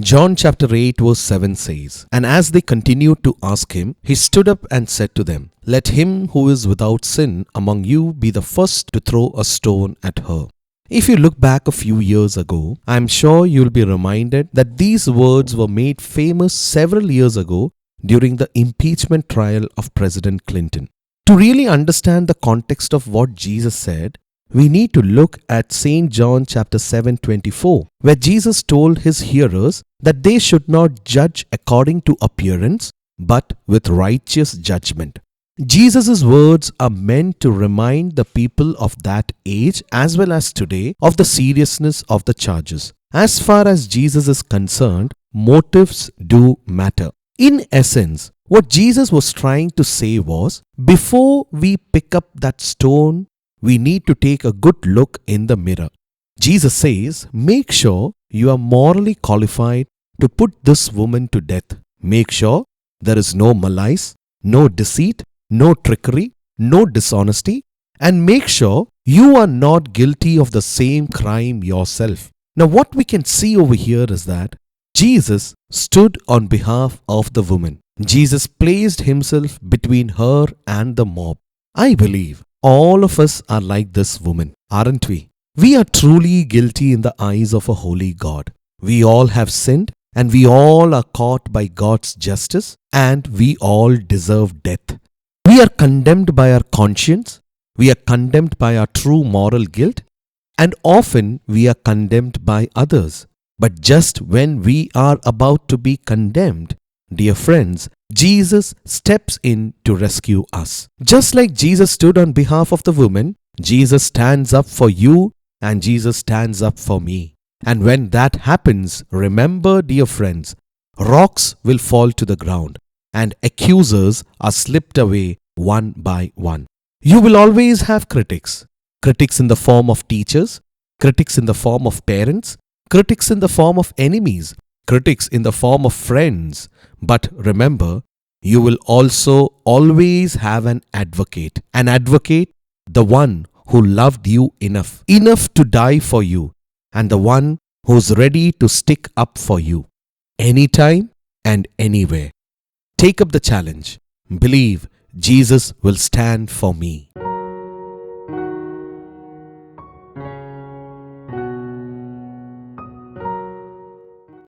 John chapter 8 verse 7 says, "And as they continued to ask him, he stood up and said to them, 'Let him who is without sin among you be the first to throw a stone at her.'" If you look back a few years ago, I am sure you'll be reminded that these words were made famous several years ago during the impeachment trial of President Clinton. To really understand the context of what Jesus said, we need to look at St. John chapter 7:24, where Jesus told his hearers that they should not judge according to appearance, but with righteous judgment. Jesus' words are meant to remind the people of that age as well as today of the seriousness of the charges. As far as Jesus is concerned, motives do matter. In essence, what Jesus was trying to say was, before we pick up that stone, we need to take a good look in the mirror. Jesus says, make sure you are morally qualified to put this woman to death. Make sure there is no malice, no deceit, no trickery, no dishonesty, and make sure you are not guilty of the same crime yourself. Now, what we can see over here is that Jesus stood on behalf of the woman. Jesus placed himself between her and the mob. I believe all of us are like this woman, aren't we? We are truly guilty in the eyes of a holy God. We all have sinned, and we all are caught by God's justice, and we all deserve death. We are condemned by our conscience, we are condemned by our true moral guilt, and often we are condemned by others. But just when we are about to be condemned, dear friends, Jesus steps in to rescue us. Just like Jesus stood on behalf of the woman, Jesus stands up for you and Jesus stands up for me. And when that happens, remember, dear friends, rocks will fall to the ground and accusers are slipped away one by one. You will always have critics. Critics in the form of teachers, critics in the form of parents, critics in the form of enemies, critics in the form of friends. But remember, you will also always have an advocate. An advocate, the one who loved you enough to die for you, and the one who's ready to stick up for you, anytime and anywhere. Take up the challenge. Believe Jesus will stand for me.